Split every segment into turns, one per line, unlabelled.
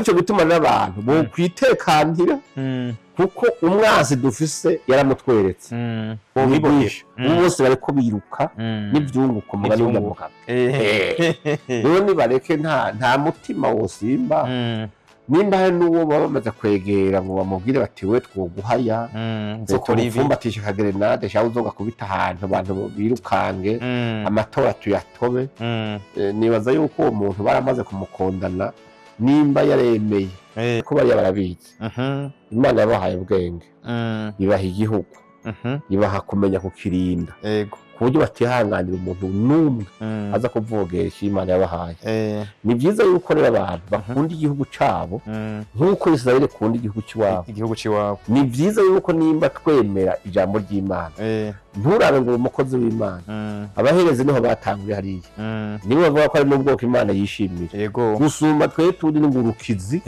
nico gituma n'abantu bo kwitekanira kuko umwazi dufise yaramutweretse bibisha bose bariko biruka n'ivyunguko mugani w'umugabo rero nibareke nta mutima wosimba nimba hari n'uwo baba bamaze kwegera ngo bamubwire bati we twoguhaya tufumbatisha akagerenade shaho uzoga kubita ahantu abantu birukange amatora tuyatobe nibaza yuko uwo muntu baramaze kumukondana nimba yaremeye ko bari barabizi Imana yabahaye ubwenge ibaha igihugu ibaha kumenya kukirinda kuburyo batihanganira umuntu numwe aza kuvogesha Imana yabahaye ni byiza yuko rero abantu bakunda igihugu cabo nkuko Israeli kunda igihugu ciwabo ni byiza yuko nimba twemera ijambo ry'Imana nturabe ngo umukozi w'Imana abahereze niho batanguye hariya nibo bavuga ko ari mu bwoko Imana yishimira gusumba twe turi n'ingurukizi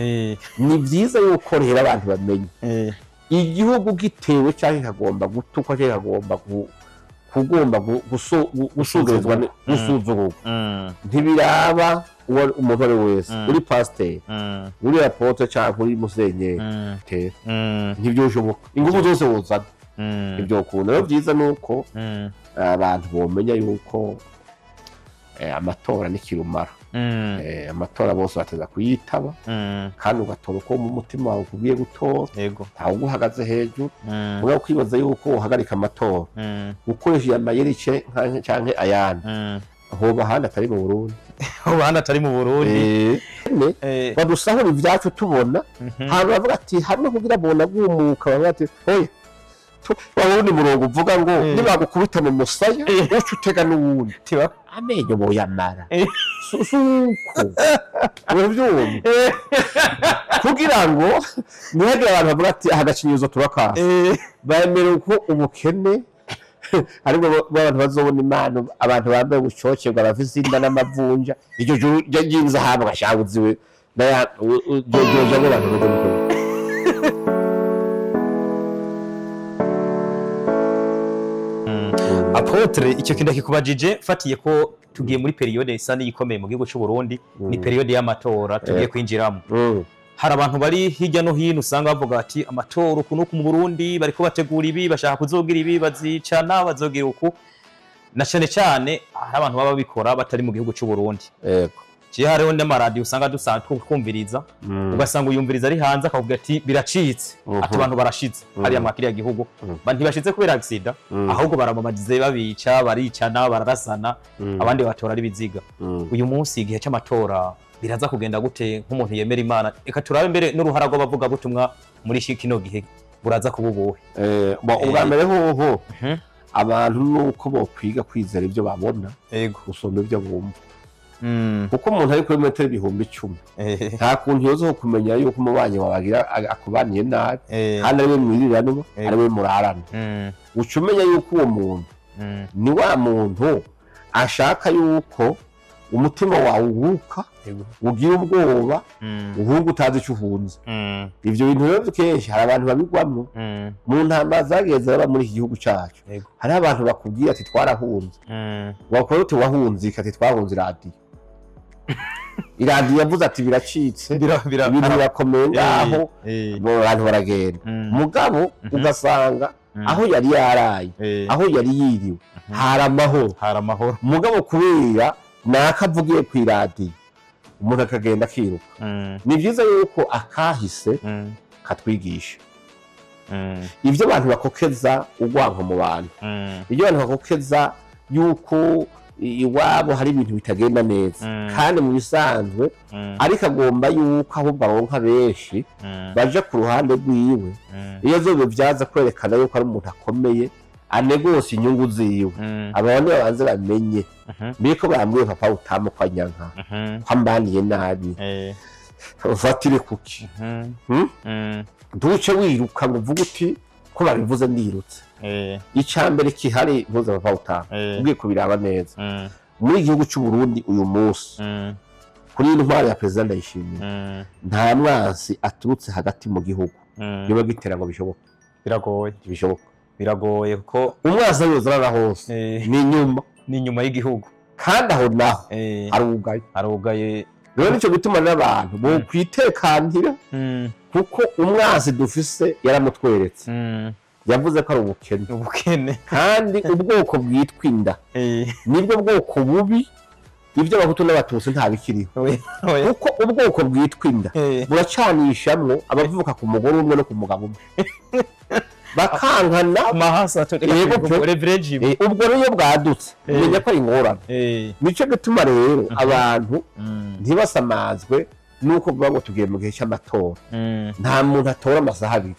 ni byiza yuko rero abantu bamenye igihugu gitewe cyangwa kagomba gutukwa cyangwa kagomba kugomba gusuzugurwa ntibiraba umuntu ari wese uri pasteur uri apotre cyangwa uri musenyeri ntibyoshoboka ingufu zose wozana ibyo kuntu rero byiza nuko abantu bomenya yuko amatora n'ikirumara amatora bose bateza kuyitaba kandi ugatora uko mu mutima wawe ugiye gutora ntawe uguhagaze hejuru uba kwibaza yuko uhagarika amatora ukoresheje amayerice canke ayandi hoba handi atari mu Burundi
hoba handi atari mu Burundi
badusahura ivyacu tubona hano bavuga ati hamwe kugira bona gumuka bavuga ati oya wabone murongo uvuga ngo nibagukubita mu musaya uca utega n'uwundi amenyo boyamara suko uvyumva kugira ngo nihagira abantu bavuga ati ahagacinyizo turakasa bemera uko ubukene ariko abantu bazobona Imana abantu bambaye ubucocerwa bafise inda n'amavunja iryo ryinza hano gashabuziwe naya jojo abantu bazo
Apotre icyo kintu kikubajije fatiye ko tugiye muri periode isa n'iyikomeye mu gihugu cy'u Burundi ni periode y'amatora tugiye kwinjiramo hari abantu bari hirya no hino usanga bavuga ati amatora kunuko mu Burundi bariko bategura ibi bashaka kuzogira ibi bazicana bazogira uku na cyane hari abantu baba bikora batari mu gihugu cy'u Burundi hariho n'amaradiyo usanga dusanzwe twumviriza ugasanga uyumviriza ari hanze akavuga ati biracitse ati abantu barashize hariya mwakiriya gihugu ntibashitse kubera accident ahubwo baramamagize babica baricana bararasana abandi batora ari biziga uyu munsi igihe cy'amatora biraza kugenda gute nk'umuntu yemera Imana eka turabe mbere n'uruhara rwo bavuga butumwa muri kino gihe buraza kububuhe
ubwa mbere hoho abantu nuko bo kwiga kwizera ibyo babona gusoma ibyo bumva kuko umuntu ari kuri metero 10,000 nta kuntu yozo kumenya yuko umubanye wabagira akubaniye nabi kandi ari we mwirirano ari we murarana ucumenya yuko uwo muntu ni wa muntu ashaka yuko umutima wawe uguka ugira ubwoba uhunga utazi icyo uhunze ivyo bintu rero kenshi hari abantu babigwamo mu ntambara zageze baba muri iki gihugu cyacu hari abantu bakubwira ati twarahunze wakora uti wahunze ati twahunze iradiyo yavuze ati biracitse ibintu birakomeye ngaho abantu baragenda mugabo ugasanga aho yari yaraye aho yari yiriwe hari amahoro mugabo kubera nakavugiye ku iradiyo umuntu akagenda akiruka ni byiza yuko akahise katwigisha ibyo abantu bakokeza urwanko mu bantu ibyo abantu bakokeza yuko iwabo hari ibintu bitagenda neza kandi mu bisanzwe ariko agomba yuko ahubwo aronka benshi baje ku ruhande rwiwe iyo zo bivyaza kwerekana yuko ari umuntu akomeye anegose inyungu ziwe abantu babanze bamenye biko bambwiye papa utamu kwa nyanka kwambaniye nabi ufatire kuki nduce wiruka ngo uvuga uti ko babivuze ndirutse icambere kihari ntuze papa utamu ubwiye kubiraba neza muri igihugu cy'u Burundi uyu munsi kuri intwari ya president Ndayishimiye nta mwansi aturutse hagati mu gihugu niba gitera ngo bishoboka
biragoye ko
umwaza yozara hose ni nyuma
y'igihugu
kandi aho naho arugaye rero nico gituma n'abantu bo kwitekanira kuko umwansi dufise yaramutweretse yavuze ko ari ubukene kandi ubwoko bwitwa inda nibwo bwoko bubi ibyo abahutu n'abatutsi ntabikiriho kuko ubwoko bwitwa inda buracanishamwo abavuka ku mugore umwe no ku mugabo umwe bakankana ubwo rero bwadutse menya ko ari ingorane nico gituma rero abantu ntibasamazwe nuko kuvuga ngo tugiye mu gihe cy'amatora nta muntu atora amasaha abiri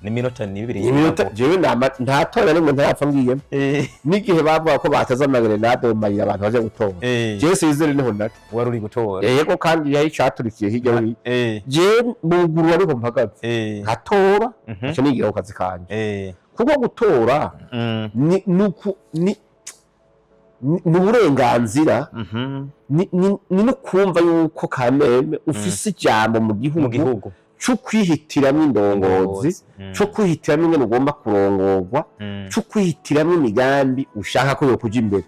n'iminota n'ibiri
jewe ntatora rimwe ntapfa ngiyemo n'igihe bavuga ko bataza amagrenade mu mayira abantu baje gutora jewe sizere niho nari
wari uri gutora
yego kandi yari caturikiye hirya no jewe buguru ariko mpagaze nkatora ico nigira ku kazi kanje kuko gutora ni uburenganzira ni no kumva yuko kameme ufise ijambo mu gihugu cyo kwihitiramwo indongozi cyo kwihitiramwo ingene ugomba kurongorwa cyo kwihitiramwo imigambi ushaka ko yokuja imbere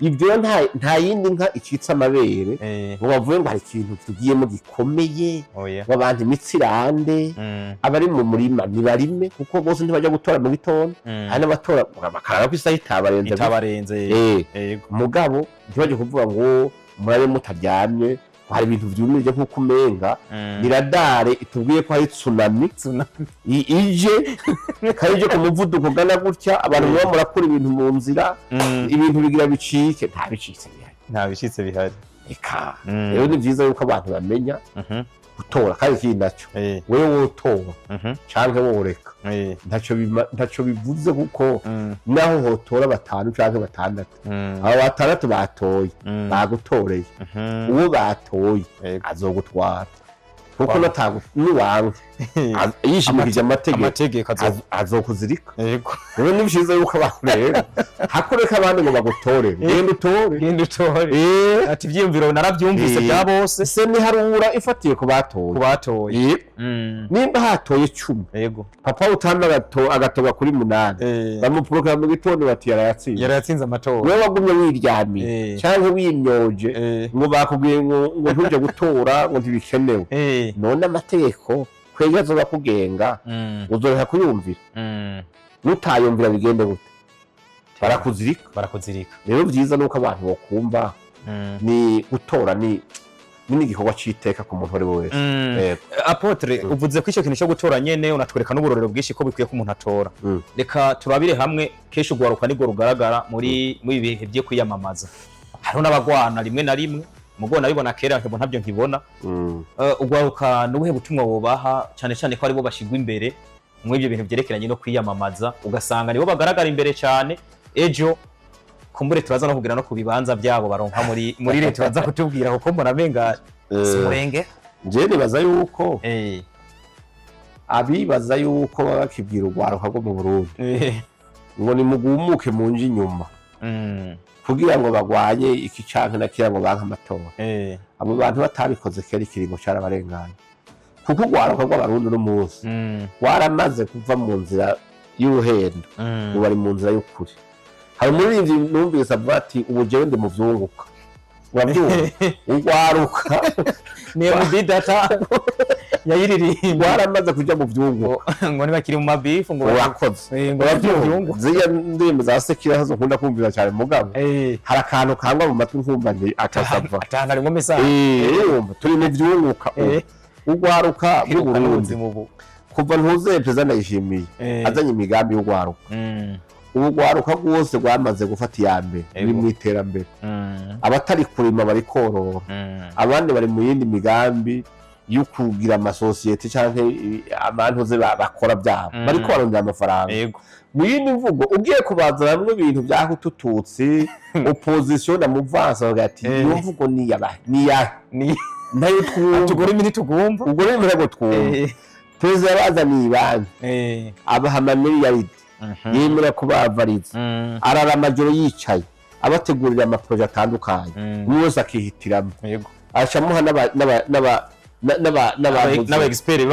ivyo nta yindi nka icitse amabere ngo bavuye ngo hari ikintu tugiyemo gikomeye w'abantu imitsirande abari mu murima nibarime kuko bose ntibajya gutora mu gitondo hari n'abatora bakaraga ko isaha itabarenze mugabo ntibaje kuvuga ngo murabe mutaryamye hari ibintu vyumirije nkuko umenga ni radare itubwiye ko hari tsunami ije karije ku muvuduko gana gutya abantu baba murakora ibintu mu nzira ibintu bigira bicike nta bicitse bihari eka rero ni vyiza yuko abantu bamenya gutora kandi ikindi naco wewe wotora canke woreka ntaco bivuze kuko naho hotora batanu canke batandatu abo batandatu batoye bagutoreye uwo batoye azogutwara kuko niwanga yishimikije amategeko azokuzirika rero ni vyiza yuko abantu rero hakoreka abandi ngo bagutorere genda utore
ati ivyiyumviro naravyumvise bya bose
se ni harura ifatiye ku batoye nimba hatoye 10 papa utanda agatoga kuri 8 bamuprogram mu gitondo bati
yarayatsinze amatora
wewe wagumye wiryamiye canke wimyoje ngo bakubwiye ngo ntuje gutora ngo ntibikenewe none amategeko kwega azoba kugenga uzoroha kuyumvira nutayumvira bigende gute barakuzirika rero vyiza nuko abantu bokumva ni gutora ni n'igikorwa citeka ku muntu ari wese
Apotre uvuze ko ico kintu cyo gutora nyene unatwereka n'uburorero bwinshi ko bikwiye ko umuntu atora reka turabire hamwe kesho gwaruka nigo rugaragara muri bihe byo kwiyamamaza hariho n'abagwana rimwe na rimwe mugona bibona kera nkebo ntabyo nkibona ugwaruka n'ubuhe butumwa bobaha cyane cyane ko ari bo bashigwa imbere mu ibyo bintu byerekeranye no kwiyamamaza ugasanga nibo bagaragara imbere cyane ejo kumbure turaza no kugira no kubibanza byabo baronka muri leta turaza kutubwira kuko mbona menga simurenge
je nibaza yuko abibaza yuko bakibwira ugwaruka rwo mu Burundi ngo ni mugumuke mu nji nyuma kugira ngo bagwanye iki canke na kira ngo banka amatora abo bantu batabikoze kera ikiringo carabarenganye kuko ugwaruka rw'abarundi no munsi waramaze kuva mu nzira y'uruhendo ubari mu nzira y'ukuri hari muri ivyo numvise avuga ati ubu jewe ndi muvyunguka uravyumva ugwaruka
ni mubidata yayiririmba
waramaze kuja mu vyunguka
ngo nibakiri mu mabifu ngo
urakoze ngo bavyunguka ziya ndimbo za sekira hazo nkunda kumvira cyane mugabo hari akantu kangwa mu matwi nkumva ndi akasava
atanga rimwe mesa
turi mu vyunguka ugwaruka mu Burundi kuva ntuze perezida Ndayishimiye azanye imigambi y'ugwaruka ubugwaruka rwose rwamaze gufata iyambere ni mu iterambere abatari kurima bari korora abandi bari mu yindi migambi yo kugira amasosiyete canke abantu ze bakora byabo bari korondera amafaranga mu yindi mvugo ugiye kubazana bamwe ibintu byahutututsi opposition na mouvance bagati iyo mvugo ni nayo
tugore imini tugumva
ugore imirago twumva perezida bazaniye banki abahama miliyaridi yemera kubavariza arara amajoro yicaye abategurira amaproje atandukanye wose akihitiramo acamuha
n'aba expert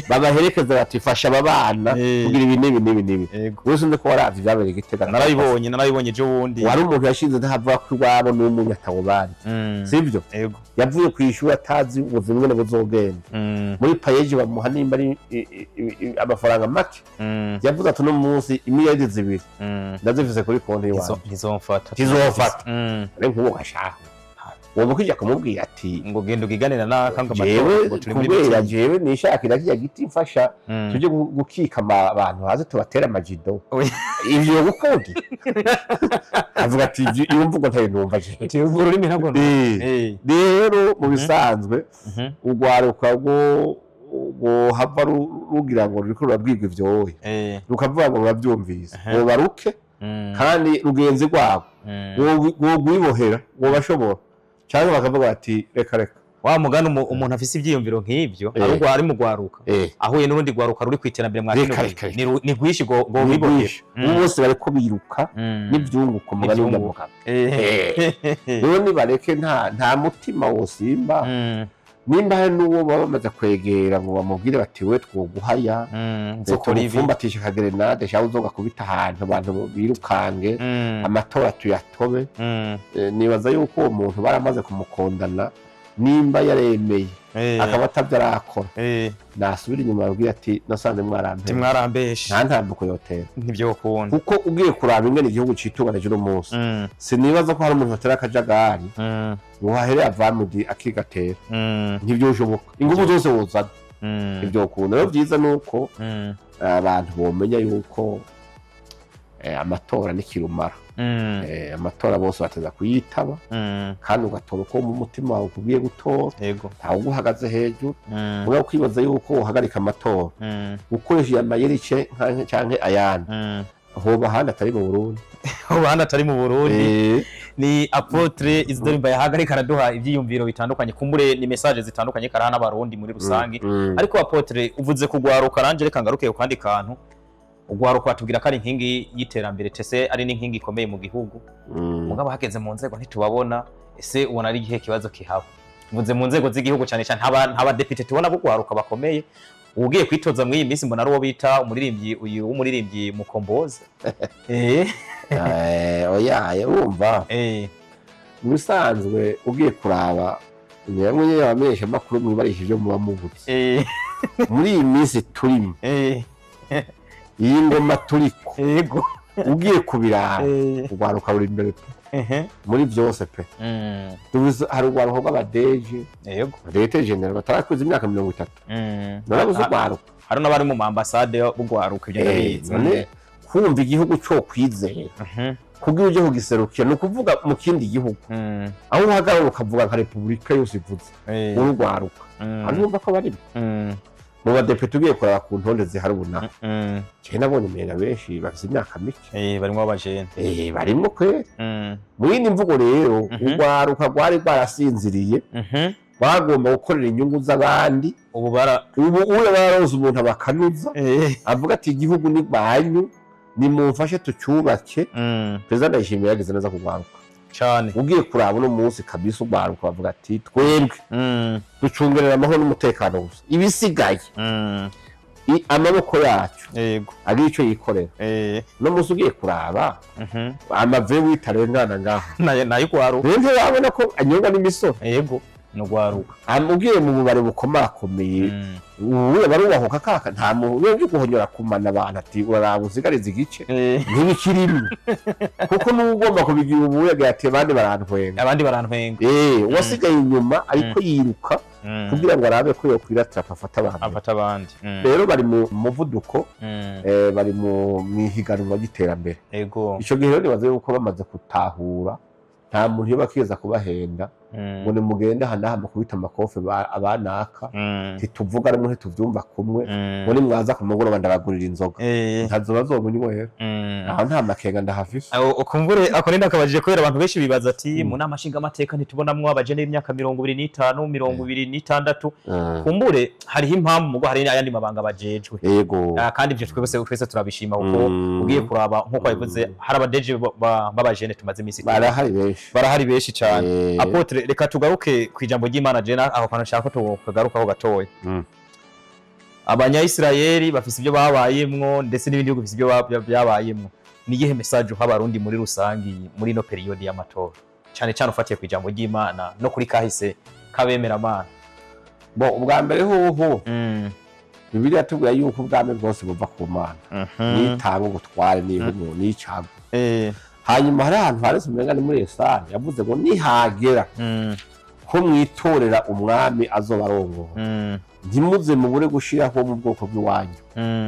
babaherekeza bati fasha ababana kugira ibi nibi wese nde ko waravye byabereye Gitega
narabibonye ejo bundi
wari umuntu yashinze ntahava ku iwabo n'umuntu atawubandi sivyo yavuye kwishura atazi ubuzima ngene buzogenda muri payeje bamuha nimba ari amafaranga make yavuze ati no munsi imiliyoni zibiri ndazifise kuri konti yawe
ntizomfata
rero nkubo gashaka wowe kujya kumubwira ati
ngo genda ugiganira nakanga
amatora kubera jewe nishakira kijya giti mfasha tuje gukika abantu haze tubatera amajido ivyo gukundi avuga ati iyo mvugo ntayo numva je
ururimi ntabwo
rero mu bisanzwe ugwaruka ngo hava rugira ngo ruriko rurabwirwa ivyowe rukavuga ngo bavyumvise ngo baruke kandi rugenzi rwabo ngo gwibohera ngo bashobora cyangwa bakavuga ati reka
wa mugana umuntu afise ivyiyumviro nk'ivyo ahubwo ari mu gwaruka ahuye n'urundi gwaruka ruri kwiterambere mwakino ni gwishi go bibohesha
bose bariko biruka n'ivyunguko mugana n'umugabo rero nibareke nta mutima wosimba nimba hari n'uwo baba bamaze kwegera ngo bamubwire bati we twoguhaya nzokubumbatisha akagerenade cyangwa uzoga kubita ahantu abantu birukange amatora tuyatobe nibaza yuko uwo muntu baramaze kumukondana nimba yaremeye akaba atavyo arakora nasubira inyuma babwira ati nasanze
mwarambeshe
nta ntambuko yotera
ntivyokunda
kuko ugiye kuraba ingene igihugu citunganije uno munsi sinibaza ko hari umuntu atera akajagari uhahereye avamudi akigatera ntivyoshoboka ingufu zose wozana ntivyokunda rero vyiza nuko abantu bomenya yuko amatora n'ikirumara amatora bose bateza kuyitaba kandi ugatora uko mu mutima wawe ukugiye gutora ntawe uguhagaze hejuru ura kwibaza yuko uhagarika amatora ukoresheje amayeri canke ayandi hoba handi atari mu Burundi ni Apotre Isidore Mbayahaga karaduha ivyiyumviro bitandukanye kumbure ni message zitandukanye karana n'abarundi muri rusangi ariko Apotre uvuze kugwaruka ranje reka ngaruke kandi kantu ugwaruka batubwira ko ari inkingi y'iterambere tese ari n'inkingi ikomeye mu gihugu mugabo hageze mu nzego ntitubabona ese ubona ari igihe kibazo kihaba mvuze mu nzego z'igihugu cyane cyane aba deputy tubona ko gwaruka bakomeye ugiye kwitoza muri iyi minsi mbona ruwo bita umuririmbyi Mukombozi oya urumva musanzwe ugiye kuraba nyamwe yabamenyesha makuru mwibarishije mu bamuvutse muri iyi minsi turimo iyi ngoma turiko ugiye kubiraba ugwaruka buri imbere muri byose pe hari ugwaruka rw'abadeje leta general batarakuze imyaka 30 narabuze ugwaruka
hari n'abari mu ambasade b'ugwaruka ibyo ndabizi
none kumva igihugu cyo kwizera kugira uje kugiserukira no kuvuga mu kindi gihugu aho uhagarara ukavuga nka repubulika yose ivuze urugwaruka arumva ko bari mu badepite ugiye kuraba ku ntonde ziharubuna cyane nabonye mera benshi bafite imyaka mike
barimo abajene
barimo kwera mu yindi mvugo rero ugwaruka gwari gwarasinziriye bagomba gukorera inyungu z'abandi ubu bararoza umuntu abakanuza avuga ati igihugu ni banyu nimumfashe tucyubake perezida Ndayishimiye yageze neza kugwaruka
cyane
ugiye kuraba no munsi kabisa ugwaruka bavuga ati twebwe ducungerera amahoro n'umutekano gusa ibisigaye amaboko yacu ari ico yikorera no munsi ugiye kuraba amave witarengana ngaho
nayo gwaruka
rero babona ko anyonga n'imisoro
nugwaruka
amugiye mu bubare bukomakomeye uwe barubahoka kaka nta muntu yo guhonyora kumana abantu ati uraraba usigariza igice ntibikirimo kuko n'ugomba kubigira ubuye gati abandi barantwenga wasigaye inyuma ariko yiruka kugira ngo arabe ko yo kwiratira afata
abandi
rero bari mu muvuduko bari mu mihiganwa y'iterambere ico gihe rero nibaze yuko bamaze kutahura nta muntu yo bakiza kubahenda ngo ni mugende hanaha mukubita amakofe abanaka ntituvuga rumwe ntituvyumva kumwe ngo ni mwaza ku mugoroba ndabagurira inzoga ntazoba zomunywera aho nta makenga ndahafise
ukumbure akonenda akabajije kubera abantu benshi bibaza ati mu nama nshinga amateka ntitubonamwo abajene y'imyaka 25 26 kumbure hariho impamvu mugo hari ayandi mabanga bajejwe kandi ivyo twese turabishima kuko ugiye kuraba nkuko yavuze hari abadeje babajene tumaze imisi
barahari benshi
cyane Apotre reka tugaruke kwijambo ry'Imana jena aho kana nshaka ko tukagarukaho gatoya. Abanya-Israeli bafise ibyo babayemwo ndetse n'ibindi bihugu bifise ibyo byabayemwo. Ni iyihe message uha abarundi muri rusangi muri no period y'amatora? Cyane cyane ufatiye kwijambo ry'Imana no kuri kahise kabemera Imana.
Bo ubwa mbere hoho Bibiliya tubwira yuko ubwami bwose buva ku Mana. Nitanga gutware n'ibintu n'icago. Hanyuma hari ahantu harese umenga ni muri Yesaya yavuze ngo nihagera ko mwitorera umwami azobarongora. Ntimuze mubure gushiraho mu bwoko bw'iwanyu.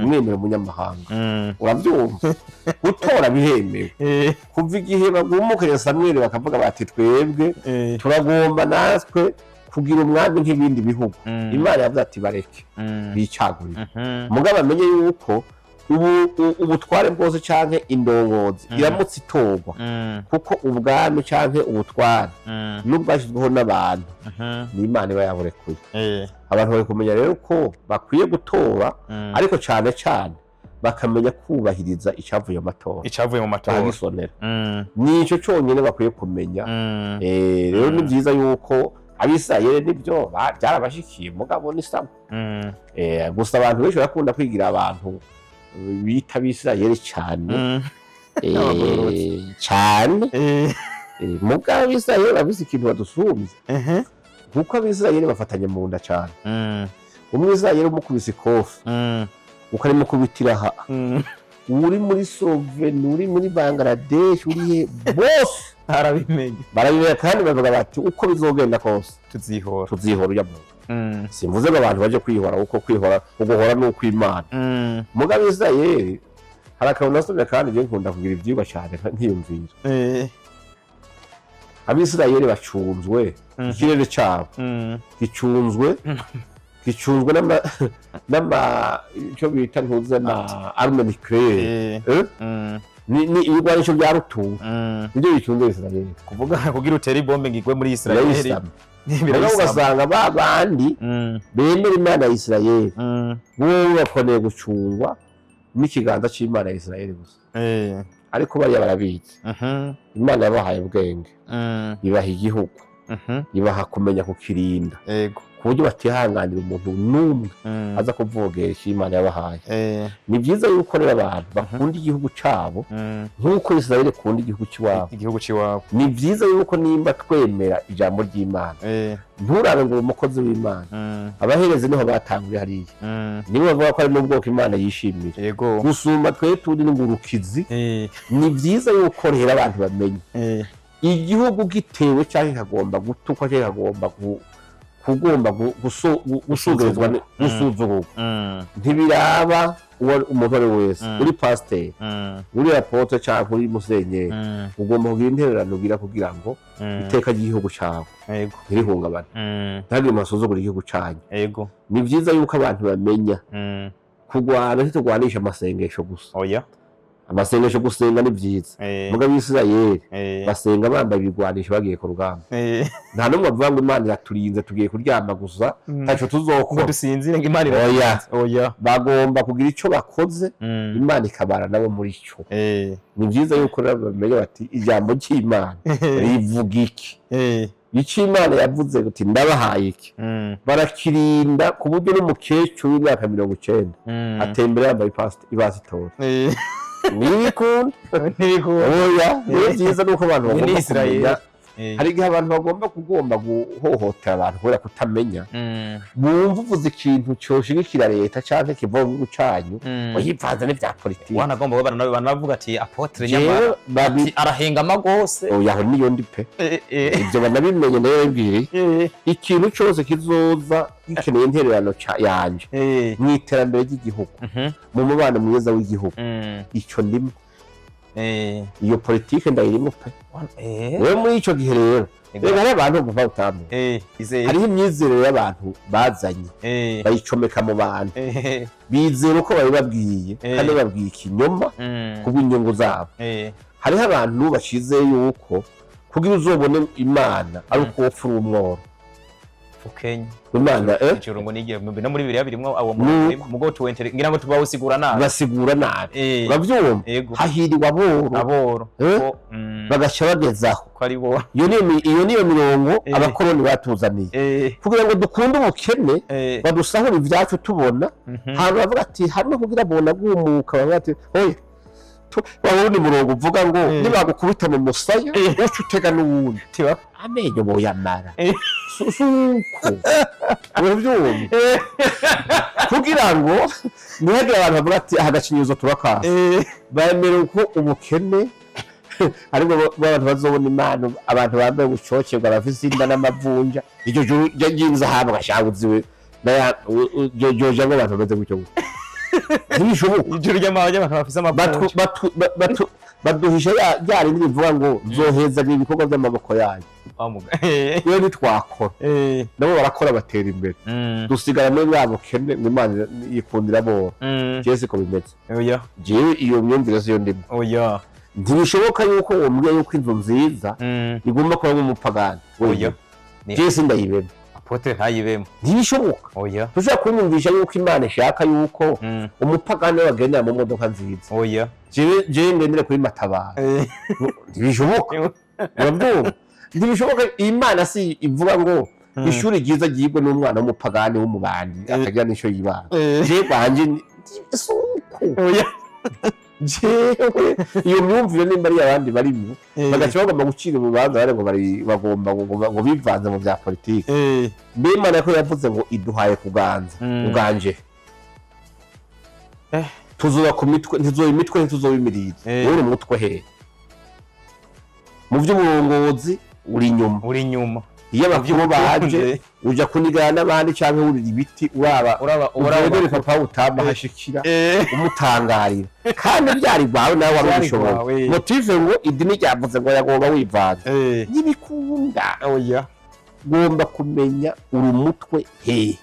Mwemere munyamahanga. Uravyumva? Gutora bihemewe. Kuva igihe bagumukanye Samuel bakavuga bati twebwe turagomba natwe kugira umwami nk'ibindi bihugu. Imana yavuze ati bareke bicagurira. Mugabo amenye yuko ubutware bwose canke indongozi iramutse itorwa kuko ubwami canke ubutware n'ubwashizweho n'abantu ni Imana iba yaburekuye. Abantu bari kumenya rero ko bakwiye gutora ariko cane cane bakamenya kubahiriza icavuye mu matora gisonera. Nico conyene bakwiye kumenya. Rero ni byiza yuko Abisirayeli nibyo byarabashikiye mugabo ni sawa. Gusa abantu benshi bakunda kwigira abantu bita Abisirayeli cyane cyane mugabo Abisirayeli bafise ikintu badusumye kuko Abisirayeli bafatanye mu nda cyane. Umwisirayeli umukubise ikofi ukarimo kubitira uri muri Slovenia uri muri Bangladesh uri bose barabimenya kandi bavuga bati uko bizogenda kose tuzihora uya muntu. Simvuze ngo abantu baje kwihora uko kwihora uguhora nuko Imana. Mugabo Israeli harakabona nasomye kandi je nkunda kugira ivyigwa cyane nkiyumvira. Abisirayeli bacunzwe ikirere cyabo gicunzwe cyo bita ntuze na arme nucléaire. Ni ibigwanisho bya rutunga ibyo bicunze Israeli
kugira utera ibombe ngigwe muri Israeli.
Biraho ugasanga babandi bemera Imana ya Israeli bo bakoneye gucungwa n'ikiganza c'Imana ya Israeli gusa. Ariko bari barabizi Imana yabahaye ubwenge ibaha igihugu ibaha kumenya kukirinda kuburyo batihanganira umuntu numwe aza kuvogesha Imana yabahaye. Ni byiza yuko rero abantu bakunda igihugu cabo nkuko Israeli kunda igihugu ciwabo. Ni byiza yuko nimba twemera ijambo ry'Imana nturabe ngo umukozi w'Imana abahereze niho batanguriye hariya nibo bavuga ko ari mu bwoko Imana yishimira gusumba twe turi n'ingurukizi. Ni byiza yuko rero abantu bamenye igihugu gitewe cyangwa kagomba gutukwa cyangwa kagomba kugomba gusubirizwa gusuzugurwa. Ntibiraba umuntu ari wese uri pasteur uri apotre cyangwa uri musenyeri ugomba kugira intererano ugira kugira ngo iteka ry'igihugu cyawe ntirihungabane ntagire amasuzuguro igihugu cyanyu. Ni byiza yuko abantu bamenya kugwana ntitugwanisha amasengesho gusa. Amasengesho gusenga ni byiza mugabo Isirayeli basenga bambaye ibigwanisho bagiye ku rugamba. Nta numwe avuga ngo Imana iraturinze tugiye kuryama gusa taco tuzokora
dusinzire ngo Imana irarinze.
Bagomba kugira ico bakoze Imana ikabara nabo muri cyo. Ni byiza yuko bamenye bati ijambo cy'Imana rivuga iki ico Imana yavuze kuti ndabahaye iki barakirinda ku buryo n'umukecuru w'imyaka 90 atembera yambaye ipasitori. Nibikunda oya ni byiza nuko abantu bagomba kumenya. Hari igihe abantu bagomba guhohotera abantu kubera kutamenya bumva uvuze ikintu cyoshigikira leta cyangwa kiva mu gucanyu yivanze n'ivya politiki.
Wanagomba banavuga ati apotre nyamara arahenga amagose.
Oya aho niyo ndi pe ibyo banabimenye nayo bibwire ikintu cyose kizoza gikeneye intererano yanje mu iterambere ry'igihugu mu mubano mwiza w'igihugu icyo ndimo. Iyo politike ndayirimo pe. Wewe muri ico gihe rero rero abantu bava utamwe hariho imyizerere y'abantu bazanye bayicomeka mu bantu bizera uko bari babwiye kandi babwiye ikinyoma kubw'inyungu zabo. Hariho abantu bashize yuko kugira uzobone Imana ari uko wopfura umworo Imana
icurungo nigiye no muri Bibiliya birimo abo mugo tuwentere ngira ngo tubasigura nabi
basigura nabi uravyumva hahiriwa aboro bagaca bagezaho
ko ari bo
iyo niyo mirongo abakoroni batuzaniye kugira ngo dukunde ubukene badusahura ibyacu tubona hano bavuga ati hano kugira bona gumuka bavuga ati oye wabona umurongo uvuga ngo nibagukubita mu musaya uca utega n'uwundi amenyo boyamara suko urabyumva kugira ngo ntihagire abantu bavuga ati agacinyizo turakasa bemera ko ubukene ariko abantu bazobona imana abantu bambaye ubucokerwa bafise inda n'amavunja iryo juru ryinze ahantu gashabuziwe jojo abantu bameze gutyo ntibishoboka
ijuru ry'amahanga abantu bafise amavunja
baduhisha ryari ndivuga ngo zoheza ibikorwa by'amaboko yanyu we nitwakora nabo barakora batera imbere dusigara muri bwa bukene ngo imana yikundira bo jewe siko bimeze jewe iyo myumvire siyo ndimo ntibishoboka yuko uwo mbwiye yuko inzu nziza igomba kuba nk'umupagani jewe sindayibemo
apotre ntayibemo
ntibishoboka tushobora kumwumvisha yuko imana ishaka yuko umupagani wagendera mu modoka nziza jewe ngendere kuri matabaro ntibishoboka urabyumva ntibishoboka imana si ivuga ngo ishuri ryiza ryigwe n'umwana w'umupagani w'umubandi akagira n'icyo yibana jewe banje isuku jewe iyo myumvire nimba ari abandi barimo bagaca bagomba gucira urubanza bare ngo bagomba ngo bivanze mu bya politiki Imana ko yavuze ngo iduhaye kuganza uganje tuzoba ku mitwe ntizoba imitwe ntituzoba imirizo uri umutwe he mu by'uburongozi uri inyuma iyo abakuru baje uja kunigana n'abandi cyangwa urira ibiti uraba papa utamba hashikira umutangarira kandi byari bawe nawe wabishoboye motive ngo idini ryavuze ngo yagomba wivanze nibikunda gomba kumenya urumutwe he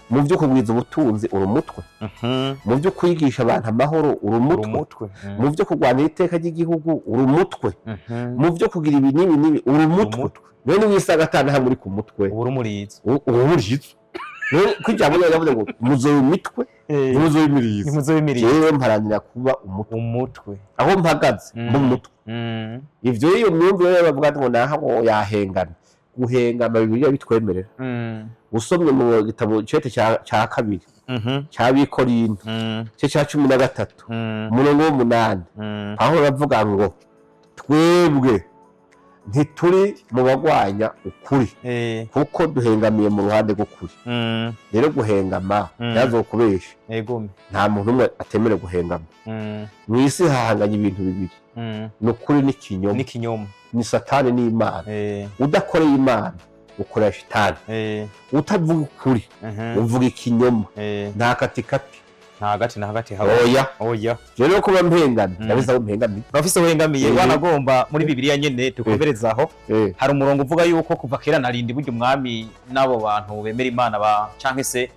mu byo kugwiza ubutunzi urumutwe mu byo kwigisha abantu amahoro urumutwe mu byo kurwanira iteka ry'igihugu urumutwe mu byo kugira ibinini urumutwe none wisaga atana muri ku mutwe
urumurizo
kujya muri yavuze ngo muzoye imitwe muzoye imirizo yewe mparanira kuba umutwe aho mpagaze mu mutwe ivyo iyo myumvire bavuga ngo naha ngo yahengana guhengama Bibiliya bitwemerera usomye mu gitabo cete cya kabiri cya Bikorinto cya 13 umurongo w'8 aho bavuga ngo twebwe ntituri mu bagwanya ukuri kuko duhengamiye mu ruhande rw'ukuri rero guhengama yazokubesha nta muntu umwe atemere guhengama mu isi hahanganye ibintu bibiri n'ukuri n'ikinyoma ni satani n'imana udakoreye imana ukora shitani utavuga ukuri uvuga ikinyoma nta katikati
nta hagati
oya rero kuba mpengana ndabiza ko mpengamiye
bafise wengamiye wanagomba muri Bibiliya nyene tukoberezaho hari umurongo uvuga yuko kuva kera narindi buryo umwami nabo bantu bemera imana canke se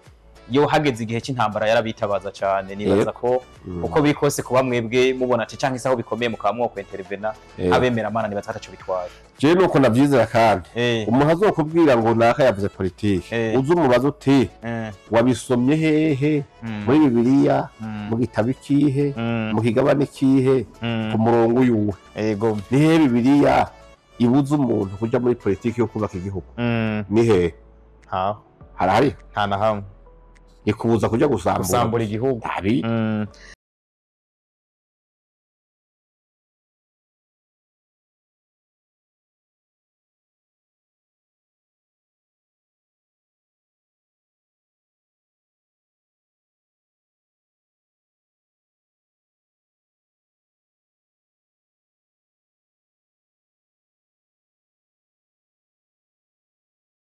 yo hageze igihe cy'intambara yarabitabaza cyane nibaza ko uko bikose kuba mwebwe mubona ati canke saho bikomeye mukamwo ko intervena abemera amana nibaza ataco bitwaye
je nuko navyizera kandi umuntu azokubwira ngo naka yavuze politike uzu mubaza uti wabisomye hehe muri Bibiliya mu gitabo ikihe mu kigabane kihe ku murongo uyuwe ni he Bibiliya ibuza umuntu kuja muri politike yo kubaka igihugu ni he harahari
nta na hamwe
ikubuza kuja gusambura
igihugu